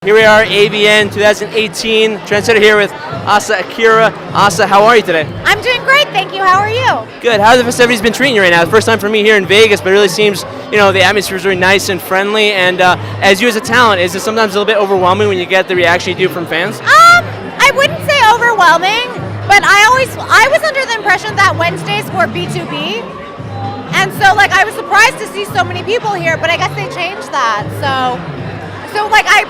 Here we are, AVN 2018, Trendsetter here with Asa Akira. Asa, how are you today? I'm doing great, thank you. How are you? Good. How have the festivities been treating you right now? First time for me here in Vegas, but it really seems, the atmosphere is really nice and friendly. And as you as a talent, is it sometimes a little bit overwhelming when you get the reaction you do from fans? I wouldn't say overwhelming, but I was under the impression that Wednesdays were B2B. And so I was surprised to see so many people here, but I guess they changed that. So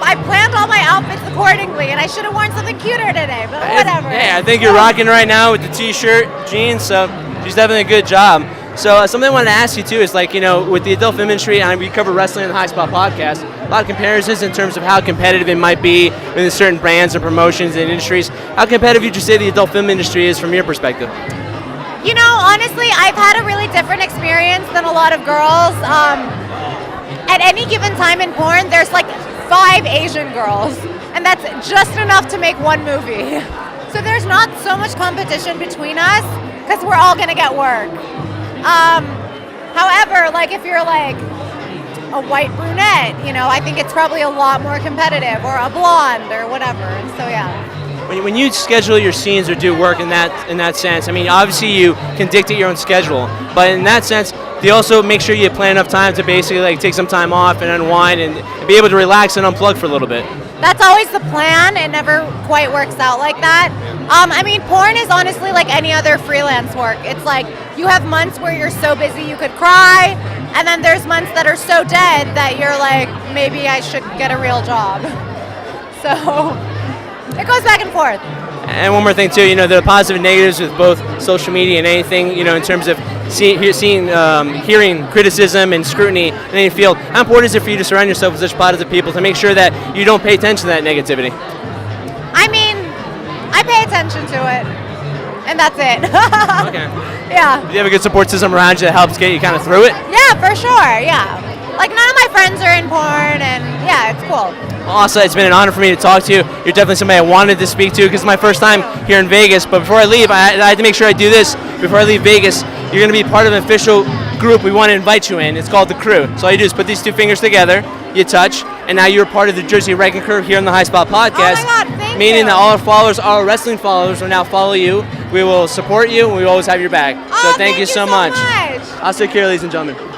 I planned all my outfits accordingly, and I should have worn something cuter today, but whatever. Yeah, I think you're rocking right now with the t-shirt, jeans, so she's definitely a good job. So something I wanted to ask you too is with the adult film industry, and we cover wrestling in the High Spot podcast, a lot of comparisons in terms of how competitive it might be within certain brands and promotions and industries. How competitive would you say the adult film industry is from your perspective? Honestly, I've had a really different experience than a lot of girls. At any given time in porn, there's 5 Asian girls, and that's just enough to make one movie. So there's not so much competition between us, because we're all gonna get work. However, if you're a white brunette, I think it's probably a lot more competitive, or a blonde, or whatever, and so yeah. When you schedule your scenes or do work in that sense, obviously you can dictate your own schedule, but in that sense, do you also make sure you plan enough time to basically take some time off and unwind and be able to relax and unplug for a little bit? That's always the plan. It never quite works out like that. Porn is honestly like any other freelance work. It's you have months where you're so busy you could cry, and then there's months that are so dead that you're maybe I should get a real job. So it goes back and forth. And one more thing too, there are positive and negatives with both social media and anything, in terms of hearing criticism and scrutiny in any field. How important is it for you to surround yourself with such positive people to make sure that you don't pay attention to that negativity? I pay attention to it, and that's it. Okay. Yeah. Do you have a good support system around you that helps get you kind of through it? Yeah, for sure, yeah. None of my friends are in porn, and yeah, it's cool. Asa, it's been an honor for me to talk to you. You're definitely somebody I wanted to speak to because it's my first time here in Vegas. But before I leave, I had to make sure I do this. Before I leave Vegas, you're going to be part of an official group we want to invite you in. It's called The Crew. So all you do is put these 2 fingers together, you touch, and now you're part of the Jersey Wrecking Crew here on the High Spot podcast. Oh my God, thank you. Meaning that all our followers, all our wrestling followers will now follow you. We will support you, and we will always have your back. So thank you so much. Asa Akira, ladies and gentlemen.